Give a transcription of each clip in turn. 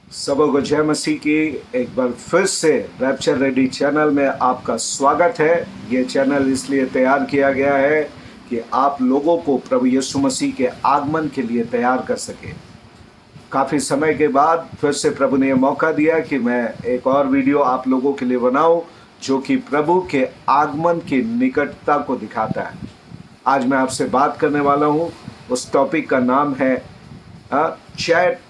सबों को जय मसीह की। एक बार फिर से रैप्चर रेडी चैनल में आपका स्वागत है। ये चैनल इसलिए तैयार किया गया है कि आप लोगों को प्रभु यीशु मसीह के आगमन के लिए तैयार कर सके। काफ़ी समय के बाद फिर से प्रभु ने यह मौका दिया कि मैं एक और वीडियो आप लोगों के लिए बनाऊं जो कि प्रभु के आगमन की निकटता को दिखाता है। आज मैं आपसे बात करने वाला हूं, उस टॉपिक का नाम है चैट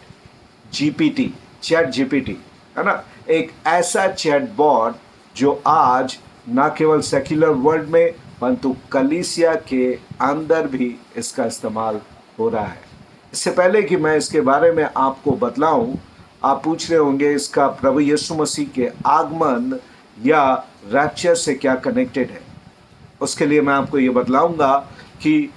जीपीटी। चैट जीपीटी है ना, एक ऐसा चैटबॉट जो आज ना केवल सेक्युलर वर्ल्ड में परंतु कलीसिया के अंदर भी इसका इस्तेमाल हो रहा है। इससे पहले कि मैं इसके बारे में आपको बतलाऊं, आप पूछ रहे होंगे इसका प्रभु यीशु मसीह के आगमन या रैप्चर से क्या कनेक्टेड है। उसके लिए मैं आपको ये बतलाऊंगा कि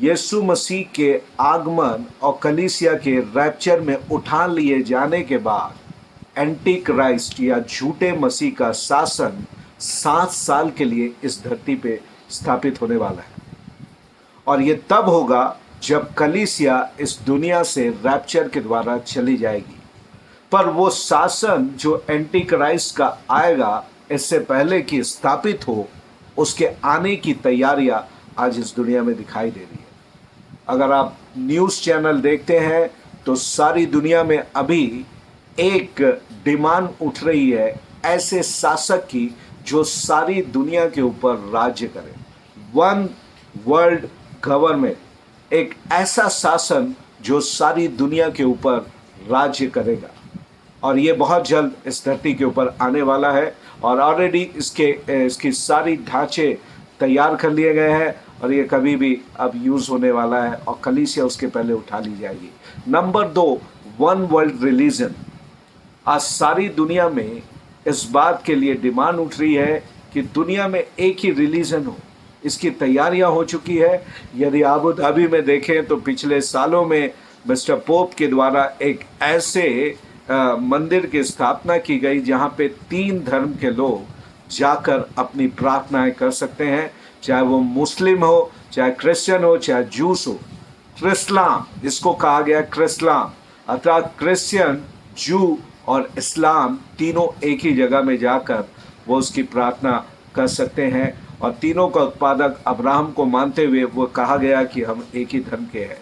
यीशु मसीह के आगमन और कलीसिया के रैप्चर में उठा लिए जाने के बाद एंटी क्राइस्ट या झूठे मसीह का शासन 7 साल के लिए इस धरती पे स्थापित होने वाला है। और ये तब होगा जब कलीसिया इस दुनिया से रैप्चर के द्वारा चली जाएगी। पर वो शासन जो एंटी क्राइस्ट का आएगा, इससे पहले कि स्थापित हो, उसके आने की तैयारियां आज इस दुनिया में दिखाई दे रही है। अगर आप न्यूज़ चैनल देखते हैं तो सारी दुनिया में अभी एक डिमांड उठ रही है ऐसे शासक की जो सारी दुनिया के ऊपर राज्य करे। वन वर्ल्ड गवर्नमेंट, एक ऐसा शासन जो सारी दुनिया के ऊपर राज्य करेगा। और ये बहुत जल्द इस धरती के ऊपर आने वाला है और ऑलरेडी इसकी सारी ढांचे तैयार कर लिए गए हैं और ये कभी भी अब यूज़ होने वाला है और कलीसिया उसके पहले उठा ली जाएगी। Number 2, one world religion. आज सारी दुनिया में इस बात के लिए डिमांड उठ रही है कि दुनिया में एक ही रिलीजन हो। इसकी तैयारियां हो चुकी है। यदि अबू धाबी में देखें तो पिछले सालों में मिस्टर पोप के द्वारा एक ऐसे मंदिर की स्थापना की गई जहां पे 3 धर्म के लोग जाकर अपनी प्रार्थनाएं कर सकते हैं, चाहे वो मुस्लिम हो, चाहे क्रिश्चियन हो, चाहे जूस हो। क्रिस्लाम, इसको कहा गया क्रिस्लाम, अर्थात क्रिश्चियन, जू और इस्लाम तीनों एक ही जगह में जाकर वो उसकी प्रार्थना कर सकते हैं। और तीनों का उत्पादक अब्राहम को मानते हुए वो कहा गया कि हम एक ही धर्म के हैं।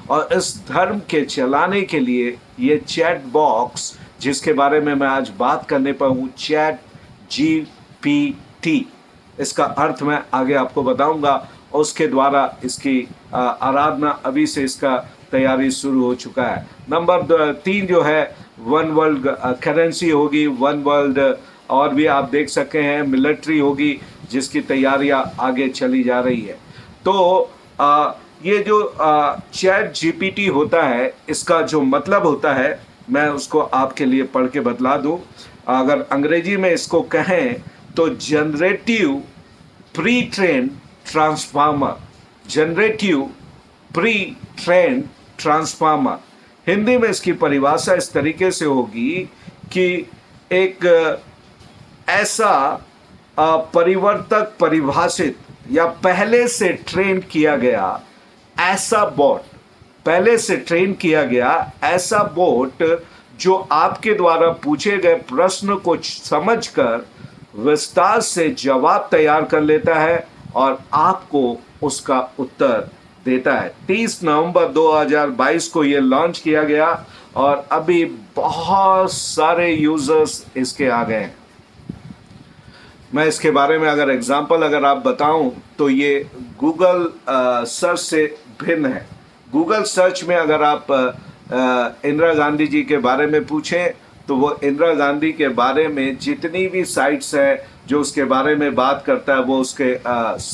और इस धर्म के चलाने के लिए ये चैट बॉक्स, जिसके बारे में मैं आज बात करने पर हूँ, चैट जीपीटी, इसका अर्थ मैं आगे आपको बताऊंगा। और उसके द्वारा इसकी आराधना अभी से इसका तैयारी शुरू हो चुका है। नंबर 3 जो है वन वर्ल्ड करेंसी होगी, वन वर्ल्ड, और भी आप देख सकते हैं मिलिट्री होगी जिसकी तैयारियां आगे चली जा रही है। तो ये जो चैट जीपीटी होता है, इसका जो मतलब होता है मैं उसको आपके लिए पढ़ के बतला दूं। अगर अंग्रेजी में इसको कहें तो generative pre train transformer. Generative pre train transformer, Hindi में इसकी परिभाषा इस तरीके से होगी कि एक ऐसा परिवर्तक परिभाषित या पहले से ट्रेन किया गया ऐसा बोट, पहले से ट्रेन किया गया ऐसा बोट जो आपके द्वारा पूछे गए प्रश्न को समझकर विस्तार से जवाब तैयार कर लेता है और आपको उसका उत्तर देता है। 30 नवंबर 2022 को ये लॉन्च किया गया और अभी बहुत सारे यूजर्स इसके आ गए हैं। मैं इसके बारे में अगर आप बताऊं तो ये गूगल सर्च से भिन्न है। गूगल सर्च में अगर आप इंदिरा गांधी जी के बारे में पूछें तो वो इंदिरा गांधी के बारे में जितनी भी साइट्स हैं जो उसके बारे में बात करता है वो उसके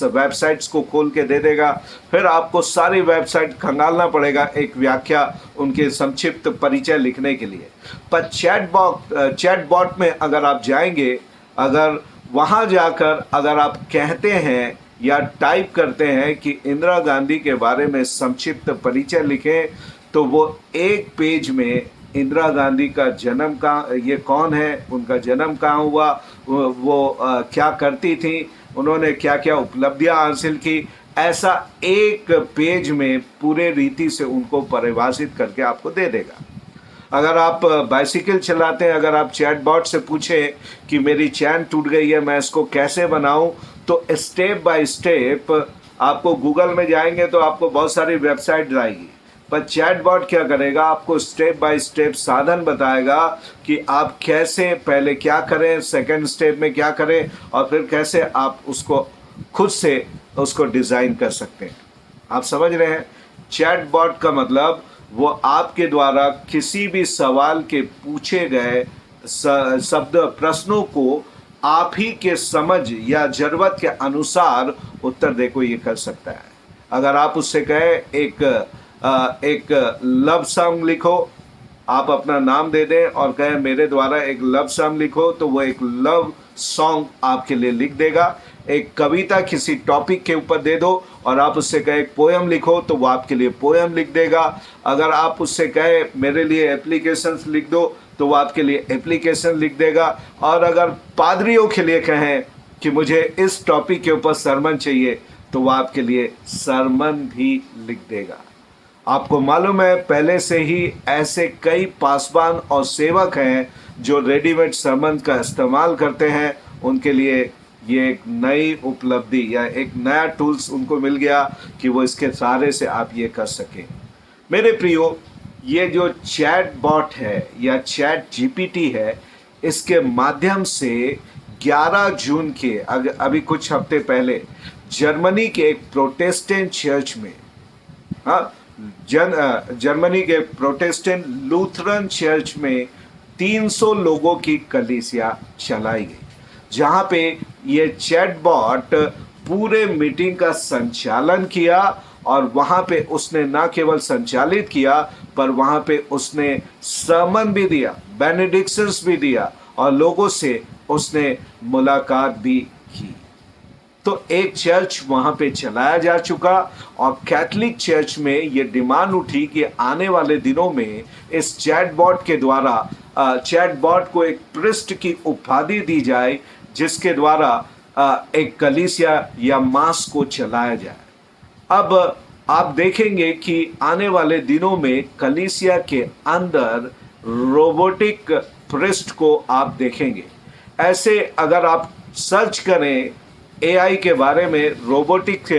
वेबसाइट्स को खोल के दे देगा। फिर आपको सारी वेबसाइट खंगालना पड़ेगा एक व्याख्या, उनके संक्षिप्त परिचय लिखने के लिए। पर चैटबॉट में अगर आप जाएंगे, अगर वहाँ जाकर अगर आप कहते हैं या टाइप करते हैं कि इंदिरा गांधी के बारे में संक्षिप्त परिचय लिखें, तो वो एक पेज में इंदिरा गांधी का जन्म कहाँ, ये कौन है, उनका जन्म कहाँ हुआ, वो क्या करती थी, उन्होंने क्या क्या उपलब्धियां हासिल की, ऐसा एक पेज में पूरे रीति से उनको परिभाषित करके आपको दे देगा। अगर आप बाइसिकल चलाते हैं, अगर आप चैटबॉट से पूछें कि मेरी चैन टूट गई है, मैं इसको कैसे बनाऊं, तो स्टेप बाय स्टेप आपको गूगल में जाएंगे तो आपको बहुत सारी वेबसाइट आएगी, पर चैटबॉट क्या करेगा, आपको स्टेप बाय स्टेप साधन बताएगा कि आप कैसे पहले क्या करें, सेकंड स्टेप में क्या करें, और फिर कैसे आप उसको खुद से उसको डिज़ाइन कर सकते हैं। आप समझ रहे हैं? चैटबॉट का मतलब वो आपके द्वारा किसी भी सवाल के पूछे गए शब्द प्रश्नों को आप ही के समझ या ज़रूरत के अनुसार उत्तर दे को ये कर सकता है। अगर आप उससे कहें एक लव सॉन्ग लिखो, आप अपना नाम दे दें और कहें मेरे द्वारा एक लव सॉन्ग लिखो, तो वो एक लव सॉन्ग आपके लिए लिख देगा। एक कविता किसी टॉपिक के ऊपर दे दो और आप उससे कहें एक पोएम लिखो, तो वो आपके लिए पोएम लिख देगा। अगर आप उससे कहें मेरे लिए एप्लीकेशंस लिख दो, तो वो आपके लिए एप्लीकेशन लिख देगा। और अगर पादरियों के लिए कहें कि मुझे इस टॉपिक के ऊपर सरमन चाहिए, तो वो आपके लिए सरमन भी लिख देगा। आपको मालूम है, पहले से ही ऐसे कई पासवान और सेवक हैं जो रेडीमेड सरमन का इस्तेमाल करते हैं। उनके लिए ये एक नई उपलब्धि या एक नया टूल्स उनको मिल गया कि वो इसके सहारे से आप ये कर सकें। मेरे प्रियो, ये जो चैट बॉट है या चैट जीपीटी है, इसके माध्यम से 11 जून के अभी कुछ हफ्ते पहले जर्मनी के एक प्रोटेस्टेंट चर्च में, हाँ, जर्मनी के प्रोटेस्टेंट लूथरन चर्च में 300 लोगों की कलीसिया चलाई गई, जहां पे ये चैटबॉट पूरे मीटिंग का संचालन किया। और वहां पे उसने ना केवल संचालित किया, पर वहां पे उसने sermon भी दिया, बेनेडिक्शंस भी दिया, और लोगों से उसने मुलाकात भी की। तो एक चर्च वहां पे चलाया जा चुका, और कैथलिक चर्च में ये डिमांड उठी कि आने वाले दिनों में इस चैटबॉट के द्वारा चैटबॉट को एक पृष्ठ की उपाधि दी जाए, जिसके द्वारा एक कलीसिया या मास को चलाया जाए। अब आप देखेंगे कि आने वाले दिनों में कलीसिया के अंदर रोबोटिक पृष्ठ को आप देखेंगे। ऐसे अगर आप सर्च करें एआई के बारे में, रोबोटिक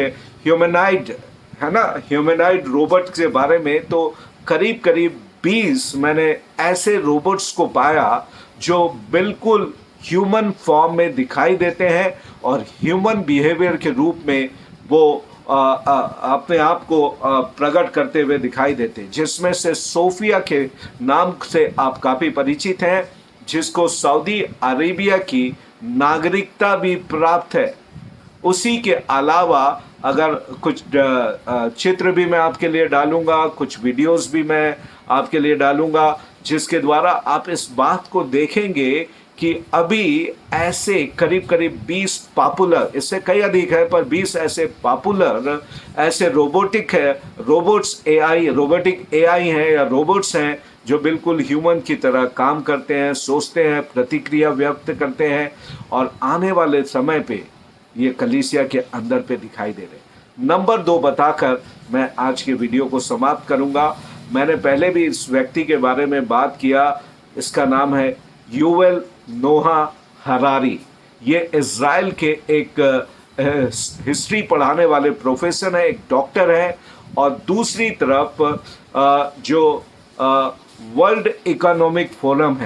ह्यूमनाइड, है ना, ह्यूमनाइड रोबोट के बारे में, तो करीब करीब 20 मैंने ऐसे रोबोट्स को पाया जो बिल्कुल ह्यूमन फॉर्म में दिखाई देते हैं और ह्यूमन बिहेवियर के रूप में वो अपने आप को प्रकट करते हुए दिखाई देते हैं। जिसमें से सोफिया के नाम से आप काफ़ी परिचित हैं, जिसको सऊदी अरेबिया की नागरिकता भी प्राप्त है। उसी के अलावा अगर कुछ चित्र भी मैं आपके लिए डालूंगा, कुछ वीडियोस भी मैं आपके लिए डालूंगा, जिसके द्वारा आप इस बात को देखेंगे कि अभी ऐसे करीब करीब 20 पॉपुलर, इससे कई अधिक है, पर 20 ऐसे पॉपुलर ऐसे रोबोटिक है, रोबोटिक एआई हैं या रोबोट्स हैं जो बिल्कुल ह्यूमन की तरह काम करते हैं, सोचते हैं, प्रतिक्रिया व्यक्त करते हैं, और आने वाले समय पे ये कलीसिया के अंदर पे दिखाई दे रहे। नंबर 2 बताकर मैं आज के वीडियो को समाप्त करूंगा। मैंने पहले भी इस व्यक्ति के बारे में बात किया, इसका नाम है युवल नोहा हरारी। ये इज़राइल के एक हिस्ट्री पढ़ाने वाले प्रोफेसर हैं, एक डॉक्टर हैं, और दूसरी तरफ जो वर्ल्ड इकोनॉमिक फोरम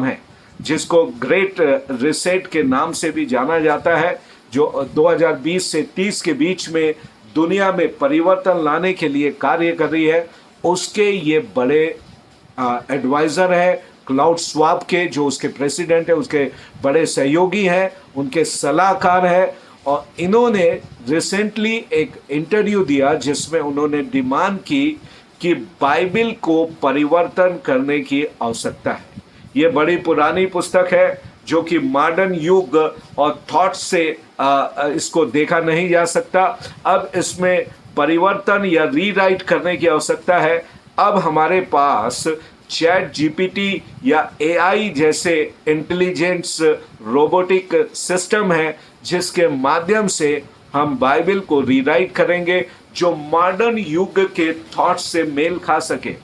है, जिसको ग्रेट रिसेट के नाम से भी जाना जाता है, जो 2020 से 30 के बीच में दुनिया में परिवर्तन लाने के लिए कार्य कर रही है, उसके ये बड़े एडवाइज़र है क्लाउड स्वाब के, जो उसके प्रेसिडेंट है, उसके बड़े सहयोगी हैं, उनके सलाहकार है। और इन्होंने रिसेंटली एक इंटरव्यू दिया जिसमें उन्होंने डिमांड की कि बाइबल को परिवर्तन करने की आवश्यकता है। ये बड़ी पुरानी पुस्तक है जो कि मॉडर्न युग और थॉट से इसको देखा नहीं जा सकता। अब इसमें परिवर्तन या रीराइट करने की आवश्यकता है। अब हमारे पास चैट जीपीटी या एआई जैसे इंटेलिजेंस रोबोटिक सिस्टम है, जिसके माध्यम से हम बाइबल को रीराइट करेंगे जो मॉडर्न युग के थॉट से मेल खा सके।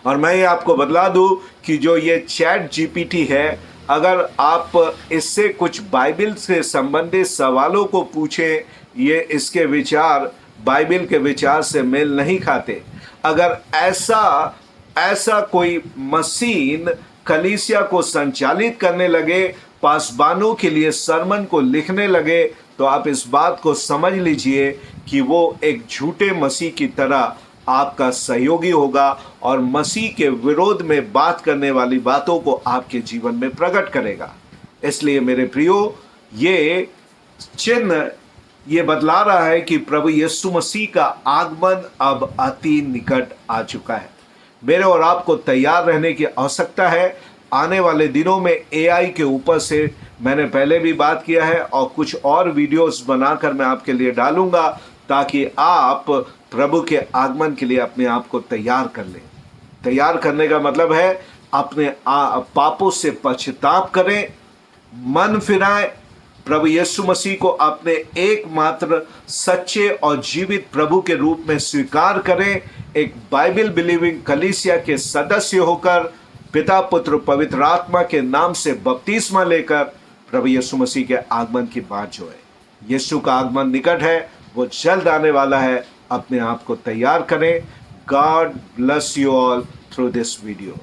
और मैं ये आपको बतला दूं कि जो ये चैट जीपीटी है, अगर आप इससे कुछ बाइबल से संबंधित सवालों को पूछें, ये इसके विचार बाइबल के विचार से मेल नहीं खाते। अगर ऐसा कोई मशीन कलीसिया को संचालित करने लगे, पासबानों के लिए सरमन को लिखने लगे, तो आप इस बात को समझ लीजिए कि वो एक झूठे मसीह की तरह आपका सहयोगी होगा और मसीह के विरोध में बात करने वाली बातों को आपके जीवन में प्रकट करेगा। इसलिए मेरे प्रियो, ये चिन्ह ये बतला रहा है कि प्रभु यीशु मसीह का आगमन अब अति निकट आ चुका है। मेरे और आपको तैयार रहने की आवश्यकता है। आने वाले दिनों में एआई के ऊपर से मैंने पहले भी बात किया है और कुछ और वीडियोस बनाकर मैं आपके लिए डालूंगा, ताकि आप प्रभु के आगमन के लिए अपने आप को तैयार कर लें। तैयार करने का मतलब है अपने पापों से पश्चाताप करें, मन फिराएं, प्रभु यीशु मसीह को अपने एकमात्र सच्चे और जीवित प्रभु के रूप में स्वीकार करें, एक बाइबल बिलीविंग कलीसिया के सदस्य होकर पिता पुत्र पवित्र आत्मा के नाम से बपतिस्मा लेकर प्रभु यीशु मसीह के आगमन की बात जो है, यीशु का आगमन निकट है, वो जल्द आने वाला है। अपने आप को तैयार करें। God bless you all through this video.